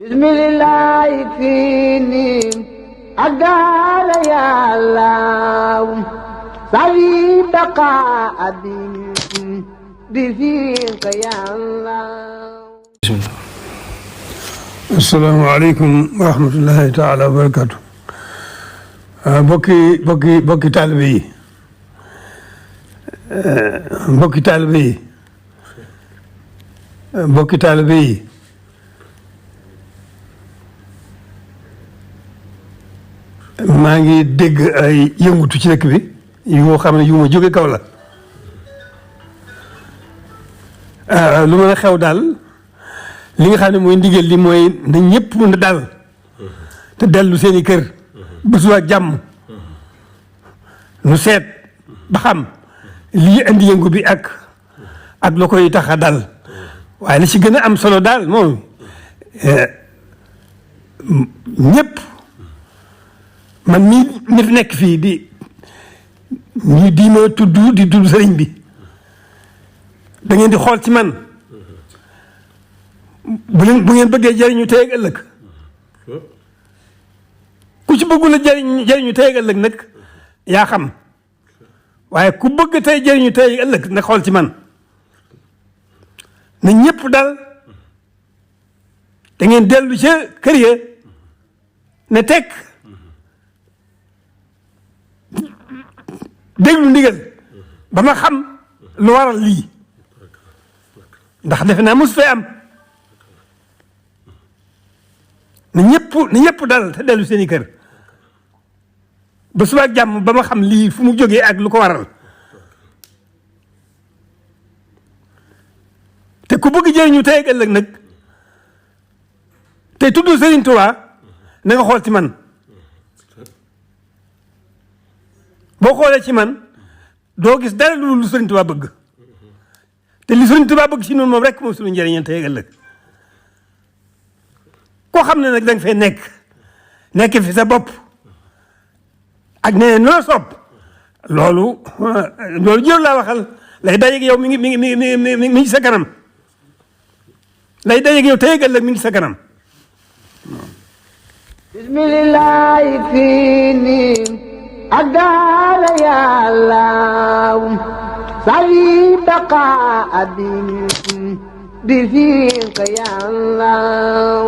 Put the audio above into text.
bismillah fii nii ak daara yàllaaw sawi baqa abin bi fiika yàllaaw. bismillah. asalaamaaleykum wa rahmatullahi taala wa barakatu. bokki taalibe yi bokki taalibe yi maa ngi dégg ay yëngutu ci dëkk bi yoo xam ne yu ma jóge kaw la lu mën a xew daal li nga xam ne mooy ndigal li mooy na ñëpp mën a dal te dellu seen i kër ba suba jàmm nu seet ba xam lii indi yëngu bi ak la koy tax a dal waaye li ci gën a am solo daal moom ñëpp man mii mi fi nekk fii di ma tudd sëriñ bi da ngeen di xool ci man bu ngeen bëggee jëriñu tey ak ëllëg ku ci bëggul a jëriñu tey ak ëllëg nag yaa xam waaye ku bëgg tey jëriñu tey ak ëllëg nag xool ci man na ñëpp dal da ngeen dellu ca kër ya ne tekk déglu ndigal ba ma xam lu waral lii ndax defe naa mos fee am na ñëpp dal te dellu seen i kër ba suba ak jàmm ba ma xam lii fu mu jógee ak lu ko waral te ku bëgg jëriñu tey ak ëllëg nag te tudd Serigne Touba na nga xool ci man boo xoolee ci man doo gis dara lu Serigne Touba bëgg te li Serigne Touba bëgg si noonu moom rek moom suñu njëriñ tey ak ëllëg koo xam ne nag da nga fay nekk fi sa bopp ak nee nu la sopp loolu jël laa waxal lay dajeeg yow mi ngi sa kanam lay dajeeg yow tey ak ëllëg mi ngi sa kanam. bismillah fii nii ak daara yàllaaw sawi baqa abin bi fiika yàllaaw.